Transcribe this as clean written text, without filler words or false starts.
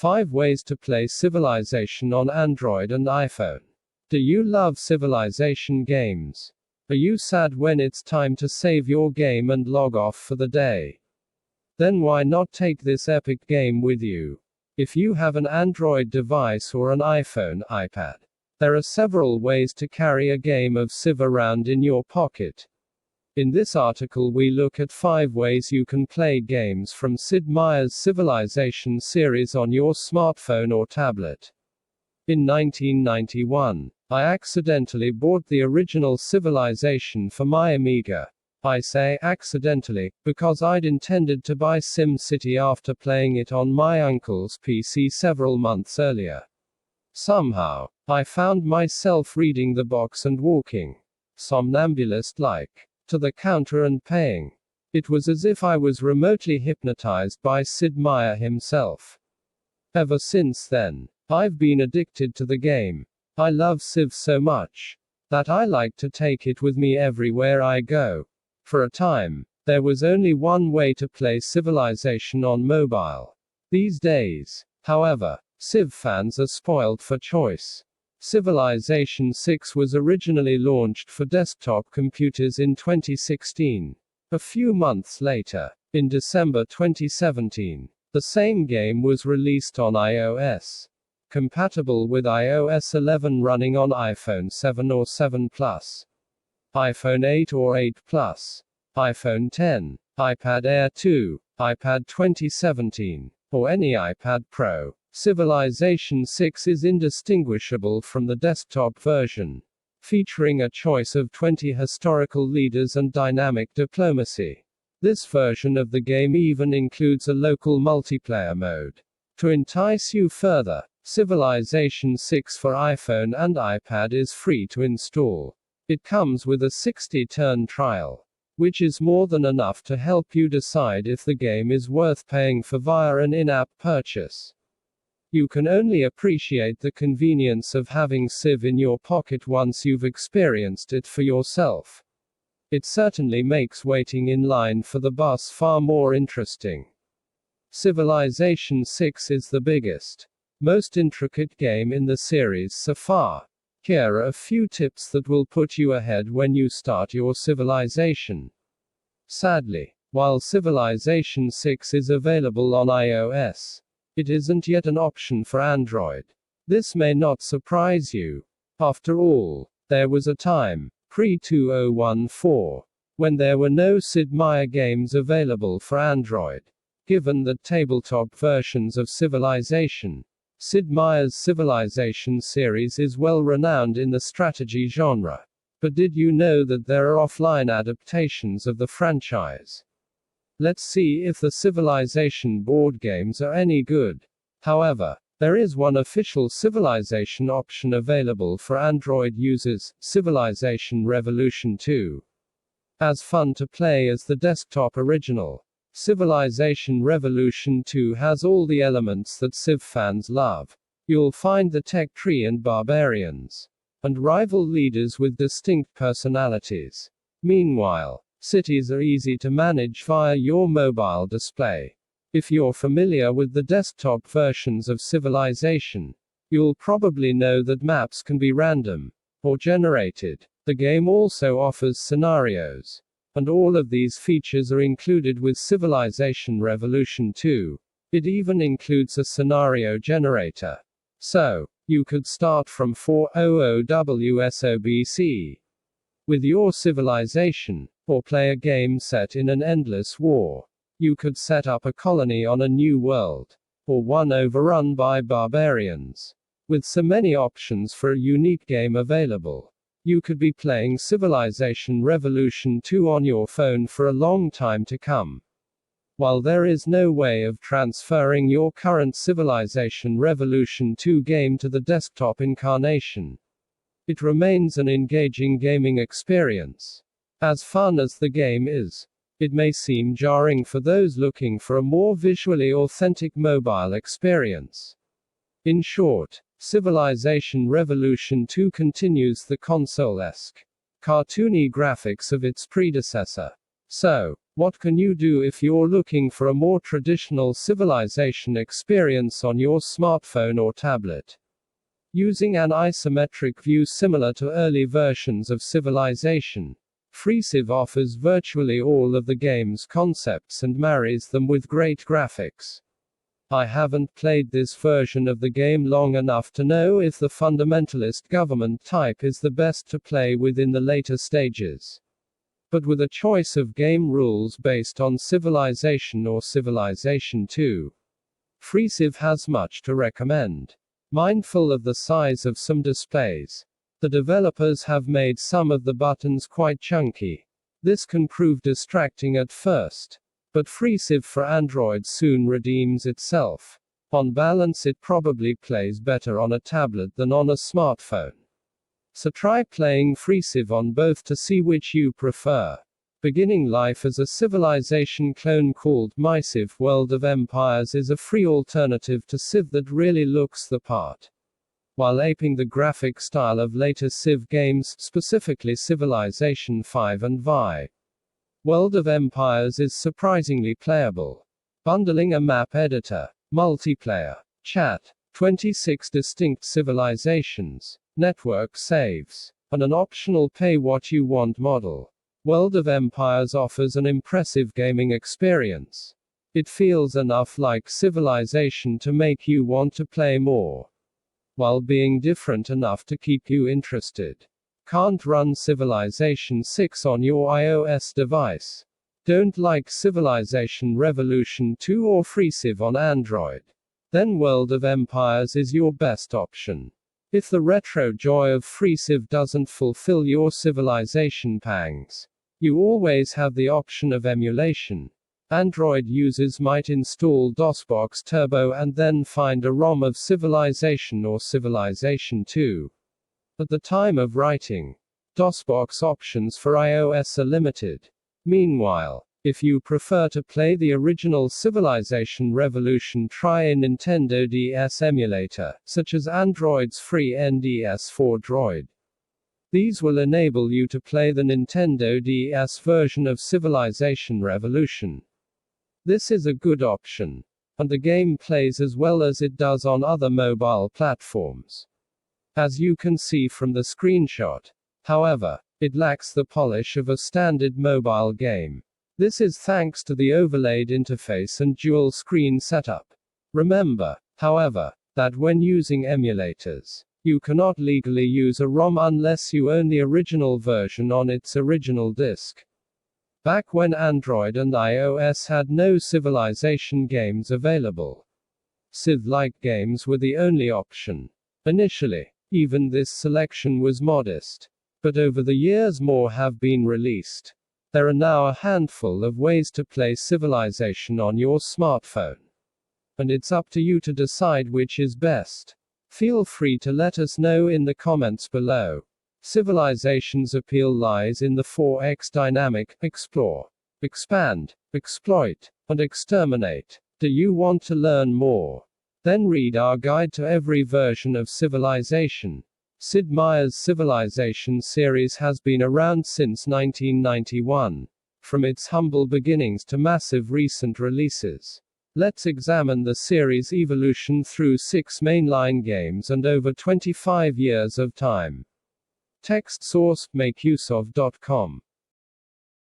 5 ways to play Civilization on Android and iPhone. Do you love Civilization games? Are you sad when it's time to save your game and log off for the day? Then why not take this epic game with you? If you have an Android device or an iPhone, iPad, there are several ways to carry a game of Civ around in your pocket. In this article we look at 5 ways you can play games from Sid Meier's Civilization series on your smartphone or tablet. In 1991, I accidentally bought the original Civilization for my Amiga. I say accidentally, because I'd intended to buy SimCity after playing it on my uncle's PC several months earlier. Somehow, I found myself reading the box and walking, somnambulist-like, to the counter and paying. It was as if I was remotely hypnotized by Sid Meier himself. Ever since then, I've been addicted to the game. I love Civ so much that I like to take it with me everywhere I go. For a time, there was only one way to play Civilization on mobile. These days, however, Civ fans are spoiled for choice. Civilization 6 was originally launched for desktop computers in 2016. A few months later, in December 2017, the same game was released on iOS. Compatible with iOS 11 running on iPhone 7 or 7 Plus, iPhone 8 or 8 Plus, iPhone 10, iPad Air 2, iPad 2017, or any iPad Pro. Civilization 6 is indistinguishable from the desktop version, featuring a choice of 20 historical leaders and dynamic diplomacy. This version of the game even includes a local multiplayer mode. To entice you further, Civilization 6 for iPhone and iPad is free to install. It comes with a 60-turn trial, which is more than enough to help you decide if the game is worth paying for via an in-app purchase. You can only appreciate the convenience of having Civ in your pocket once you've experienced it for yourself. It certainly makes waiting in line for the bus far more interesting. Civilization 6 is the biggest, most intricate game in the series so far. Here are a few tips that will put you ahead when you start your Civilization. Sadly, while Civilization 6 is available on iOS, it isn't yet an option for Android. This may not surprise you. After all, there was a time, pre-2014, when there were no Sid Meier games available for Android. Given that tabletop versions of Civilization, Sid Meier's Civilization series is well renowned in the strategy genre. But did you know that there are offline adaptations of the franchise? Let's see if the Civilization board games are any good. However, there is one official Civilization option available for Android users, Civilization Revolution 2. As fun to play as the desktop original, Civilization Revolution 2 has all the elements that Civ fans love. You'll find the tech tree and barbarians, and rival leaders with distinct personalities. Meanwhile, cities are easy to manage via your mobile display. If you're familiar with the desktop versions of Civilization, you'll probably know that maps can be random, or generated. The game also offers scenarios. And all of these features are included with Civilization Revolution 2. It even includes a scenario generator. So, you could start from 400 WSOBC with your civilization, or play a game set in an endless war. You could set up a colony on a new world, or one overrun by barbarians. With so many options for a unique game available, you could be playing Civilization Revolution 2 on your phone for a long time to come. While there is no way of transferring your current Civilization Revolution 2 game to the desktop incarnation, it remains an engaging gaming experience. As fun as the game is, it may seem jarring for those looking for a more visually authentic mobile experience. In short, Civilization Revolution 2 continues the console-esque, cartoony graphics of its predecessor. So, what can you do if you're looking for a more traditional Civilization experience on your smartphone or tablet? Using an isometric view similar to early versions of Civilization, FreeCiv offers virtually all of the game's concepts and marries them with great graphics. I haven't played this version of the game long enough to know if the fundamentalist government type is the best to play with in the later stages. But with a choice of game rules based on Civilization or Civilization 2, FreeCiv has much to recommend. Mindful of the size of some displays, the developers have made some of the buttons quite chunky. This can prove distracting at first, but FreeCiv for Android soon redeems itself. On balance, it probably plays better on a tablet than on a smartphone. So try playing FreeCiv on both to see which you prefer. Beginning life as a Civilization clone called MyCiv World of Empires is a free alternative to Civ that really looks the part, while aping the graphic style of later Civ games, specifically Civilization 5 and Vi. World of Empires is surprisingly playable. Bundling a map editor, multiplayer, chat, 26 distinct civilizations, network saves, and an optional pay-what-you-want model, World of Empires offers an impressive gaming experience. It feels enough like Civilization to make you want to play more, while being different enough to keep you interested. Can't run Civilization 6 on your iOS device? Don't like Civilization Revolution 2 or FreeCiv on Android? Then World of Empires is your best option. If the retro joy of FreeCiv doesn't fulfill your Civilization pangs, you always have the option of emulation. Android users might install DOSBox Turbo and then find a ROM of Civilization or Civilization 2. At the time of writing, DOSBox options for iOS are limited. Meanwhile, if you prefer to play the original Civilization Revolution, try a Nintendo DS emulator, such as Android's free NDS for Droid. These will enable you to play the Nintendo DS version of Civilization Revolution. This is a good option, and the game plays as well as it does on other mobile platforms. As you can see from the screenshot, however, it lacks the polish of a standard mobile game. This is thanks to the overlaid interface and dual screen setup. Remember, however, that when using emulators, you cannot legally use a ROM unless you own the original version on its original disk. Back when Android and iOS had no Civilization games available, Civ-like games were the only option. Initially, even this selection was modest, but over the years more have been released. There are now a handful of ways to play Civilization on your smartphone, and it's up to you to decide which is best. Feel free to let us know in the comments below. Civilization's appeal lies in the 4x dynamic: explore, expand, exploit, and exterminate. Do you want to learn more? Then read our guide to every version of Civilization. Sid Meier's Civilization series has been around since 1991, from its humble beginnings to massive recent releases. Let's examine the series' evolution through 6 mainline games and over 25 years of time. Text source: makeuseof.com